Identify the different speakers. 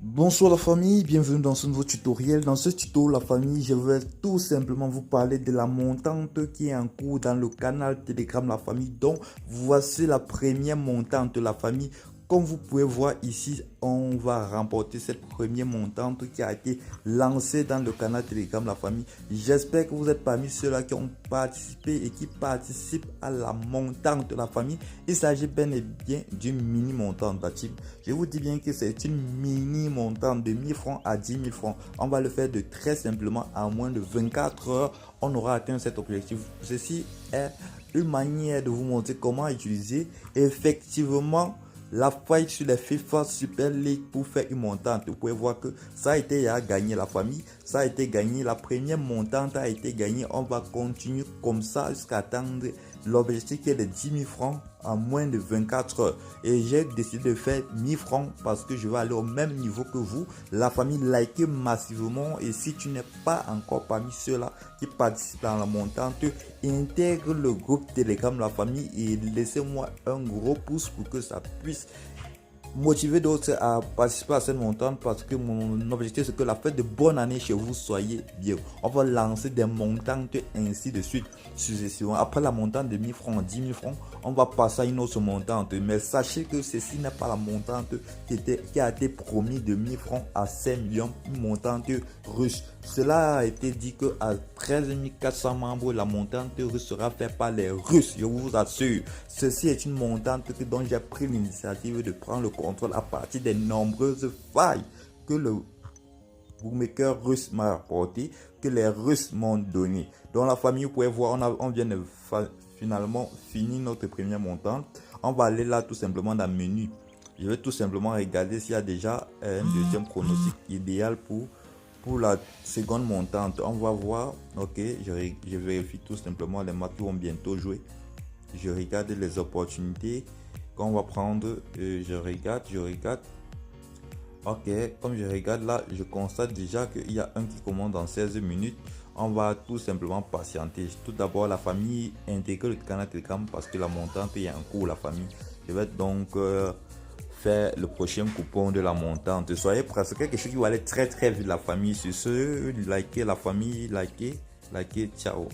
Speaker 1: Bonsoir la famille, bienvenue dans ce nouveau tutoriel. Dans ce tuto, la famille, je vais tout simplement vous parler de la montante qui est en cours dans le canal Telegram La Famille. Donc, voici la première montante de la famille. Comme vous pouvez voir ici, on va remporter cette première montante qui a été lancée dans le canal Telegram La Famille. J'espère que vous êtes parmi ceux-là qui ont participé et qui participent à la montante de la famille. Il s'agit bien et bien d'une mini montante. Je vous dis bien que c'est une mini montante de 1000 francs à 10 000 francs. On va le faire de très simplement en moins de 24 heures. On aura atteint cet objectif. Ceci est une manière de vous montrer comment utiliser effectivement la faille sur les FIFA Super League pour faire une montante. Vous pouvez voir que ça a été gagné la famille, ça a été gagné, la première montante a été gagnée. On va continuer comme ça jusqu'à atteindre l'objectif qui est de 10 000 francs en moins de 24 heures. Et j'ai décidé de faire 1000 francs parce que je vais aller au même niveau que vous. La famille, likez massivement. Et si tu n'es pas encore parmi ceux-là qui participent dans la montante, intègre le groupe Telegram La Famille et laissez-moi un gros pouce pour que ça puisse motiver d'autres à participer à cette montante, parce que mon objectif c'est que la fête de bonne année chez vous soyez bien. On va lancer des montantes ainsi de suite successivement. Après la montante de 1000 francs, 10 000 francs, on va passer à une autre montante. Mais sachez que ceci n'est pas la montante qui a été promis de 1000 francs à 5 millions, une montante russe. Cela a été dit que à 13 400 membres, la montante russe sera faite par les Russes, je vous assure. Ceci est une montante dont j'ai pris l'initiative de prendre le contrôle à partir des nombreuses failles que le bookmaker russe m'a rapporté, que les Russes m'ont donné. Dans la famille, vous pouvez voir, on vient de finalement finir notre première montante. On va aller là tout simplement dans le menu. Je vais tout simplement regarder s'il y a déjà un deuxième pronostic idéal pour la seconde montante. On va voir. Ok, je vérifie tout simplement les matchs qui vont bientôt jouer. Je regarde les opportunités qu'on va prendre. Je regarde. Ok, comme je regarde là, je constate déjà qu'il y a un qui commande dans 16 minutes. On va tout simplement patienter. Tout d'abord, la famille intègre le canal Telegram parce que la montante est en cours, la famille. Je vais donc faire le prochain coupon de la montante. Soyez prêts, c'est quelque chose qui va aller très très vite, la famille. Sur ce, likez la famille, likez, ciao.